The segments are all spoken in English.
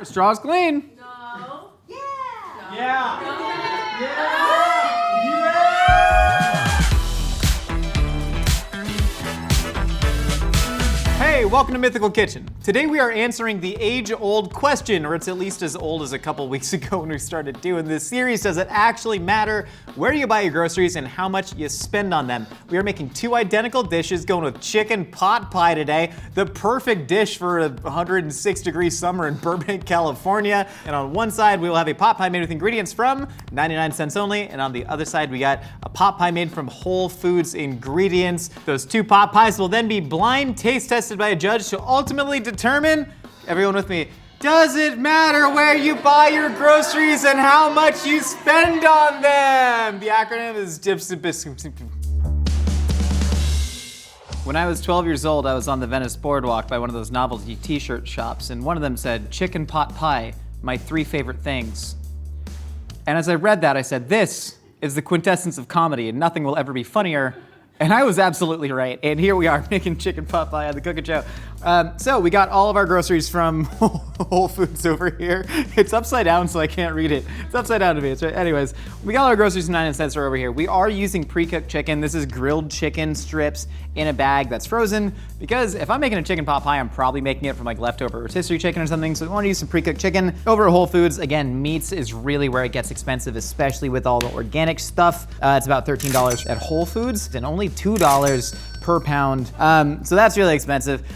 Straw's clean. No. Yeah. Yeah. No. Hey, welcome to Mythical Kitchen. Today we are answering the age-old question, or it's at least as old as a couple weeks ago when we started doing this series. Does it actually matter where you buy your groceries and how much you spend on them? We are making two identical dishes, going with chicken pot pie today, the perfect dish for a 106-degree summer in Burbank, California. And on one side, we will have a pot pie made with ingredients from 99 cents only, and on the other side, we got a pot pie made from Whole Foods ingredients. Those two pot pies will then be blind taste tested by a judge to ultimately determine, everyone with me, does it matter where you buy your groceries and how much you spend on them? The acronym is DIPS. When I was 12 years old, I was on the Venice Boardwalk by one of those novelty t-shirt shops, and one of them said, chicken pot pie, my 3 favorite things. And as I read that, I said, this is the quintessence of comedy, and nothing will ever be funnier. And I was absolutely right. And here we are making chicken pot pie on the Cooking Show. So we got all of our groceries from Whole Foods over here. It's upside down, so I can't read it. It's upside down to me. It's right. Anyways, we got all our groceries from 99 cents over here. We are using pre-cooked chicken. This is grilled chicken strips in a bag that's frozen, because if I'm making a chicken pot pie, I'm probably making it from like leftover rotisserie chicken or something. So we want to use some pre-cooked chicken. Over at Whole Foods, again, meats is really where it gets expensive, especially with all the organic stuff. It's about $13 at Whole Foods and only $2 per pound. So that's really expensive.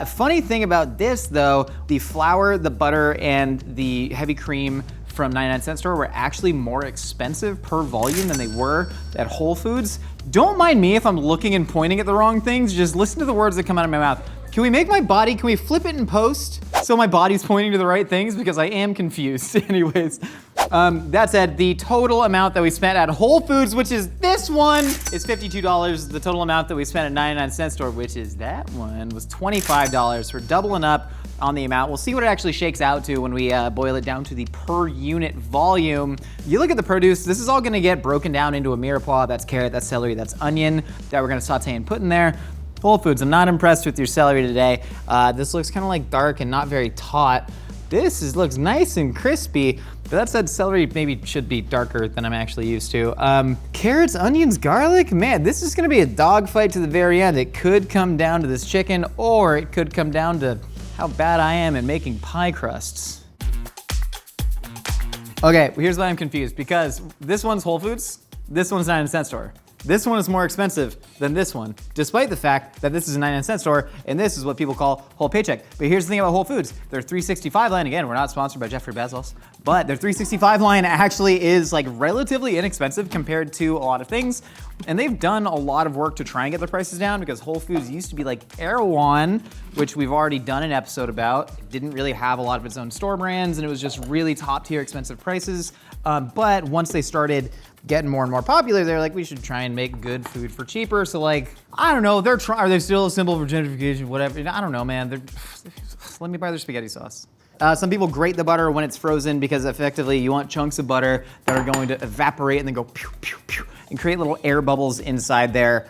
Funny thing about this though, the flour, the butter, and the heavy cream from 99 cent store were actually more expensive per volume than they were at Whole Foods. Don't mind me if I'm looking and pointing at the wrong things, just listen to the words that come out of my mouth. Can we make my body, can we flip it in post so my body's pointing to the right things? Because I am confused. Anyways, that said, the total amount that we spent at Whole Foods, which is this one, is $52. The total amount that we spent at 99 cent store, which is that one, was $25. We're doubling up on the amount. We'll see what it actually shakes out to when we boil it down to the per unit volume. You look at the produce, this is all gonna get broken down into a mirepoix. That's carrot, that's celery, that's onion that we're gonna saute and put in there. Whole Foods, I'm not impressed with your celery today. This looks kind of like dark and not very taut. This looks nice and crispy, but that said, celery maybe should be darker than I'm actually used to. Carrots, onions, garlic, man, this is gonna be a dogfight to the very end. It could come down to this chicken, or it could come down to how bad I am at making pie crusts. Okay, well, here's why I'm confused, because this one's Whole Foods, this one's 99 cent store. This one is more expensive than this one, despite the fact that this is a 99 cent store and this is what people call whole paycheck. But here's the thing about Whole Foods. Their 365 line, again, we're not sponsored by Jeffrey Bezos, but their 365 line actually is like relatively inexpensive compared to a lot of things. And they've done a lot of work to try and get their prices down, because Whole Foods used to be like Erewhon, which we've already done an episode about. It didn't really have a lot of its own store brands, and it was just really top tier expensive prices. But once they started getting more and more popular, they're like, we should try and make good food for cheaper. So like, I don't know, are they still a symbol for gentrification, whatever? I don't know, man. Let me buy their spaghetti sauce. Some people grate the butter when it's frozen, because effectively you want chunks of butter that are going to evaporate and then go pew, pew, pew, and create little air bubbles inside there.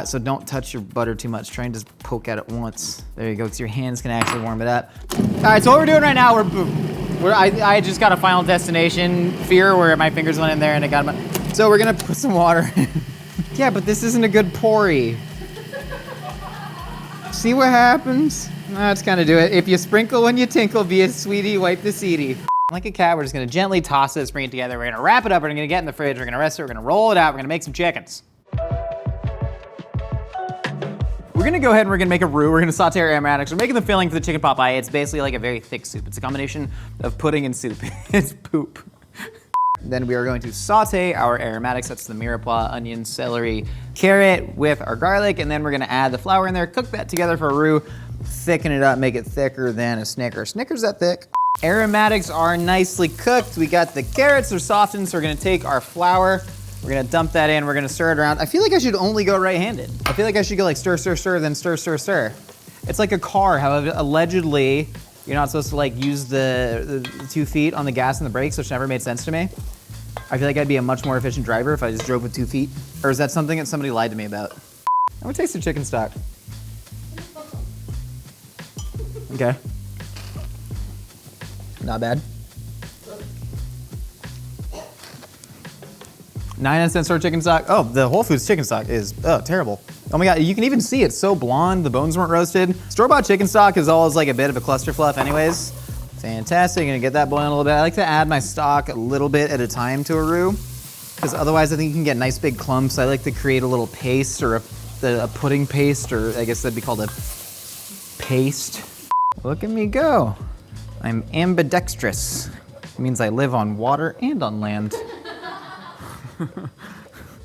So don't touch your butter too much. Try and just poke at it once. There you go, because your hands can actually warm it up. All right, so what we're doing right now, I just got a Final Destination fear where my fingers went in there and it got my... So we're gonna put some water in. Yeah, but this isn't a good pourry. See what happens? Let's kind of do it. If you sprinkle when you tinkle, be a sweetie, wipe the seedy. Like a cat, we're just gonna gently toss this, bring it together. We're gonna wrap it up, we're gonna get in the fridge, we're gonna rest it, we're gonna roll it out, we're gonna make some chickens. We're gonna go ahead and we're gonna make a roux. We're gonna saute our aromatics. We're making the filling for the chicken pot pie. It's basically like a very thick soup. It's a combination of pudding and soup. It's poop. Then we are going to saute our aromatics. That's the mirepoix, onion, celery, carrot with our garlic. And then we're gonna add the flour in there, cook that together for a roux, thicken it up, make it thicker than a Snicker. Snicker's that thick. Aromatics are nicely cooked. We got the carrots are softened, so we're gonna take our flour, we're gonna dump that in, we're gonna stir it around. I feel like I should only go right-handed. I feel like I should go like stir, stir, stir, then stir, stir, stir. It's like a car, how allegedly you're not supposed to like use the 2 feet on the gas and the brakes, which never made sense to me. I feel like I'd be a much more efficient driver if I just drove with 2 feet. Or is that something that somebody lied to me about? I'm gonna taste the chicken stock. Okay. Not bad. 99-cent store chicken stock. Oh, the Whole Foods chicken stock is terrible. Oh my God, you can even see it's so blonde. The bones weren't roasted. Store-bought chicken stock is always like a bit of a clusterfluff anyways. Fantastic, gonna get that boiling a little bit. I like to add my stock a little bit at a time to a roux, because otherwise I think you can get nice big clumps. I like to create a little paste or a pudding paste, or I guess that'd be called a paste. Look at me go. I'm ambidextrous. It means I live on water and on land.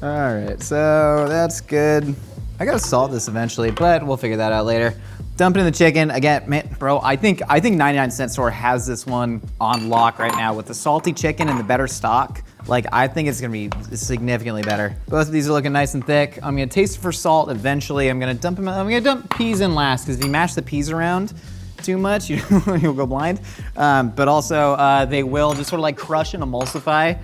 All right, so that's good. I gotta salt this eventually, but we'll figure that out later. Dump it in the chicken. Again, man, bro, I think 99-cent store has this one on lock right now with the salty chicken and the better stock. Like, I think it's gonna be significantly better. Both of these are looking nice and thick. I'm gonna taste for salt eventually. I'm gonna dump peas in last, because if you mash the peas around too much, you'll go blind. But also, they will just sort of like crush and emulsify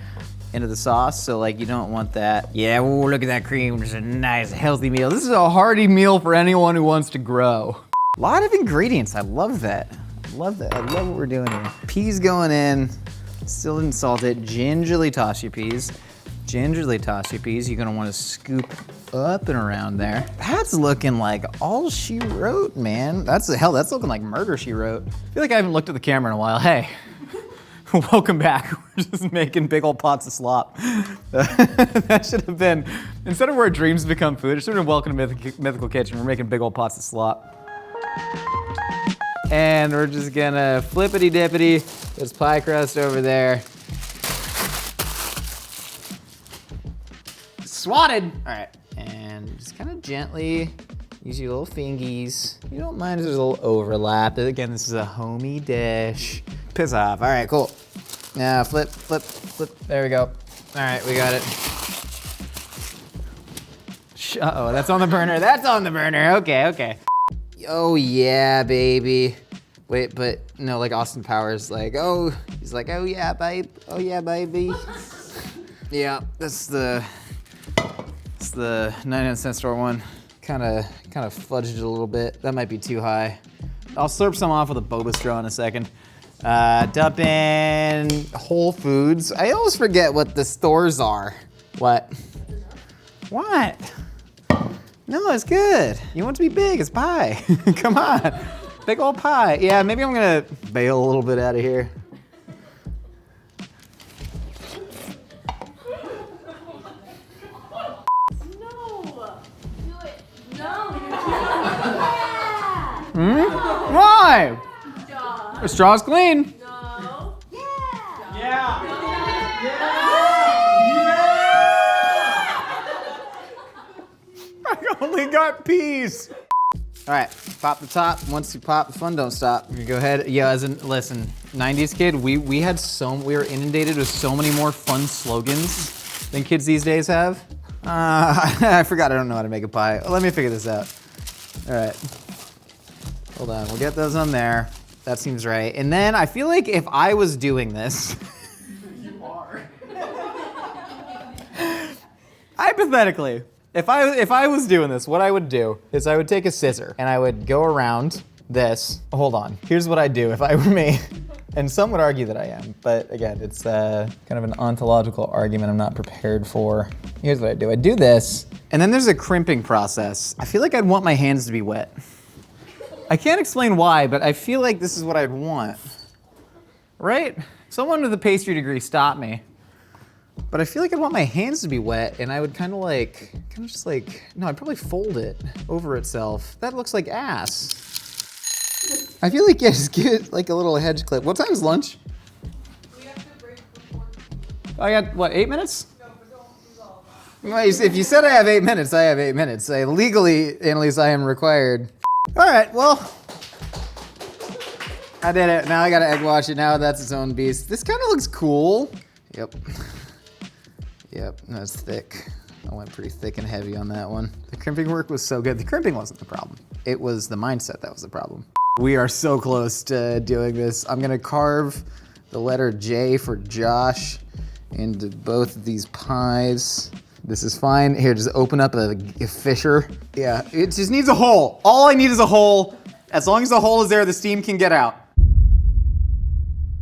into the sauce, so like you don't want that. Yeah, ooh, look at that cream. It's a nice, healthy meal. This is a hearty meal for anyone who wants to grow. A lot of ingredients. I love that. I love that. I love what we're doing here. Peas going in. Still didn't salt it. Gingerly toss your peas. Gingerly toss your peas. You're gonna want to scoop up and around there. That's looking like all she wrote, man. That's looking like murder she wrote. I feel like I haven't looked at the camera in a while. Hey. Welcome back. We're just making big old pots of slop. That should have been, instead of where dreams become food, it should have been welcome to Mythical Kitchen. We're making big old pots of slop. And we're just gonna flippity dippity. There's pie crust over there. Swatted. All right, and just kind of gently use your little fingies. You don't mind if there's a little overlap. Again, this is a homey dish. Piss off. All right, cool. Now flip, flip, flip. There we go. All right, we got it. Uh-oh, that's on the burner. That's on the burner. Okay, okay. Oh yeah, baby. Wait, but no, like Austin Powers, like, oh, he's like, oh yeah, babe. Oh yeah, baby. Yeah, that's the 99-cent store one. Kind of fudged it a little bit. That might be too high. I'll slurp some off with a boba straw in a second. Dump in Whole Foods. I always forget what the stores are. What? What? No, it's good. You want it to be big, it's pie. Come on, big old pie. Yeah, maybe I'm gonna bail a little bit out of here. Why? The straw's clean. No. Yeah. Yeah. I only got peas. All right, pop the top. Once you pop, the fun don't stop. You go ahead. Yeah, listen, 90s kid, we were inundated with so many more fun slogans than kids these days have. I forgot I don't know how to make a pie. Let me figure this out. All right. Hold on, we'll get those on there. That seems right. And then I feel like if I was doing this, You are. hypothetically, if I was doing this, what I would do is I would take a scissor and I would go around this. Hold on, here's what I'd do if I were me. And some would argue that I am, but again, it's kind of an ontological argument I'm not prepared for. Here's what I'd do. I'd do this, and then there's a crimping process. I feel like I'd want my hands to be wet. I can't explain why, but I feel like this is what I'd want. Right? Someone with a pastry degree stop me. But I feel like I'd want my hands to be wet, and I would no, I'd probably fold it over itself. That looks like ass. I feel like, yeah, just give it like a little hedge clip. What time's lunch? We have to break before. I got, what, 8 minutes? No, but don't use all of that. Well, if you said I have 8 minutes, I have 8 minutes. Legally, Annalise, I am required. All right, well, I did it. Now I gotta egg wash it. Now that's its own beast. This kind of looks cool. Yep, that's thick. I went pretty thick and heavy on that one. The crimping work was so good. The crimping wasn't the problem. It was the mindset that was the problem. We are so close to doing this. I'm gonna carve the letter J for Josh into both of these pies. This is fine. Here, just open up a fissure. Yeah, it just needs a hole. All I need is a hole. As long as the hole is there, the steam can get out.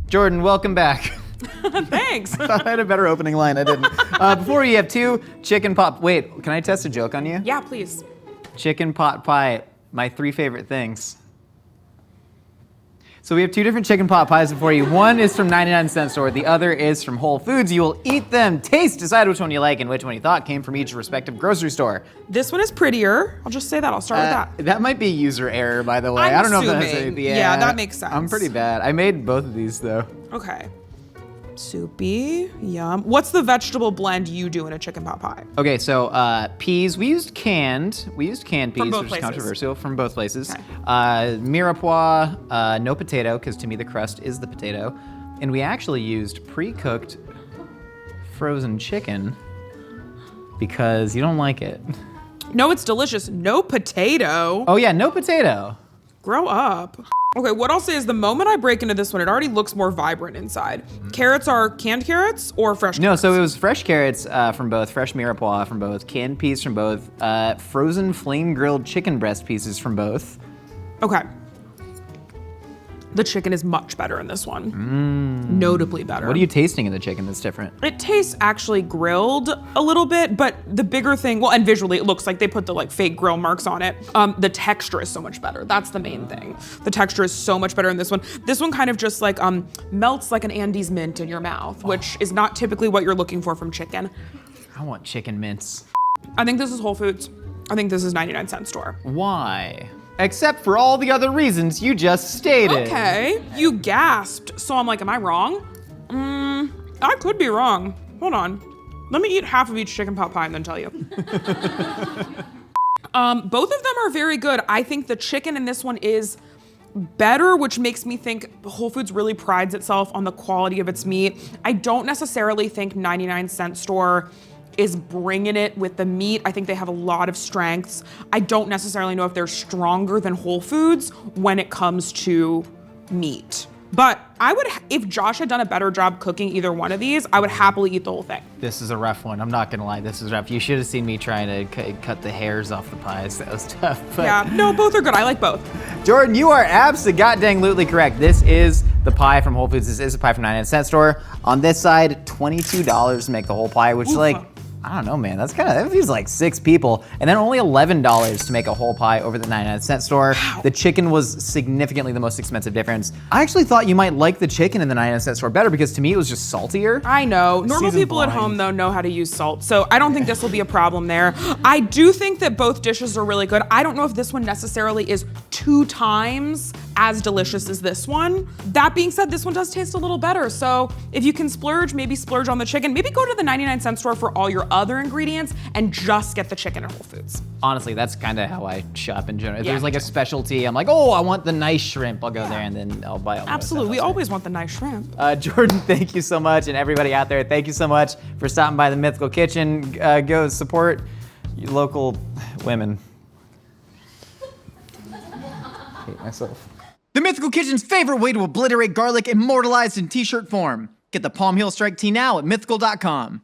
Jordan, welcome back. Thanks. I thought I had a better opening line. I didn't. Before you have 2 chicken pot. Wait, can I test a joke on you? Yeah, please. Chicken pot pie. My 3 favorite things. So we have 2 different chicken pot pies before you. One is from 99-cent store. The other is from Whole Foods. You will eat them, taste, decide which one you like and which one you thought came from each respective grocery store. This one is prettier. I'll just say that. I'll start with that. That might be user error, by the way. I'm I don't know if that's assuming. yeah. Yeah, that makes sense. I'm pretty bad. I made both of these though. Okay. Soupy. Yum. What's the vegetable blend you do in a chicken pot pie? Okay, so peas. We used canned peas, From both which places. is controversial from both places. Okay. Mirepoix, no potato, because to me the crust is the potato, and we actually used pre-cooked frozen chicken because you don't like it. No, it's delicious. No potato. Oh yeah, no potato. Grow up. Okay, what I'll say is the moment I break into this one, it already looks more vibrant inside. Carrots are canned carrots or fresh No, carrots? so it was fresh carrots from both, fresh mirepoix from both, canned peas from both, frozen flame-grilled chicken breast pieces from both. Okay. The chicken is much better in this one. Notably better. What are you tasting in the chicken that's different? It tastes actually grilled a little bit, but the bigger thing, well, and visually it looks like they put the like fake grill marks on it. The texture is so much better. That's the main thing. The texture is so much better in this one. This one kind of just like melts like an Andes mint in your mouth, which is not typically what you're looking for from chicken. I want chicken mince. I think this is Whole Foods. I think this is 99-cent store. Why? Except for all the other reasons you just stated. Okay, you gasped, so I'm like, am I wrong? I could be wrong. Hold on. Let me eat half of each chicken pot pie and then tell you. Both of them are very good. I think the chicken in this one is better, which makes me think Whole Foods really prides itself on the quality of its meat. I don't necessarily think 99-cent store is bringing it with the meat. I think they have a lot of strengths. I don't necessarily know if they're stronger than Whole Foods when it comes to meat. But I would, if Josh had done a better job cooking either one of these, I would happily eat the whole thing. This is a rough one. I'm not gonna lie, this is rough. You should have seen me trying to cut the hairs off the pies. That was tough. But Yeah, no, both are good. I like both. Jordan, you are absolutely correct. This is the pie from Whole Foods. This is a pie from 99-cent store. On this side, $22 to make the whole pie, which is like, I don't know, man. That feels like 6 people. And then only $11 to make a whole pie over the 99-cent store. Wow. The chicken was significantly the most expensive difference. I actually thought you might like the chicken in the 99-cent store better because to me it was just saltier. I know. Normal Seasoned people at blind. home, though, know how to use salt, so I don't think this will be a problem there. I do think that both dishes are really good. I don't know if this one necessarily is 2 times as delicious as this one. That being said, this one does taste a little better, so if you can splurge, maybe splurge on the chicken. Maybe go to the 99-cent store for all your other ingredients and just get the chicken at Whole Foods. Honestly, that's kind of how I shop in general. If Yeah, there's like me a too. specialty, I'm like, oh, I want the nice shrimp. I'll go there and then I'll buy all the Absolutely. We rest of it. always want the nice shrimp. Jordan, thank you so much, and everybody out there, thank you so much for stopping by the Mythical Kitchen. Go support your local women. Hate myself. The Mythical Kitchen's favorite way to obliterate garlic, immortalized in t-shirt form. Get the Palm Heel Strike tee now at mythical.com.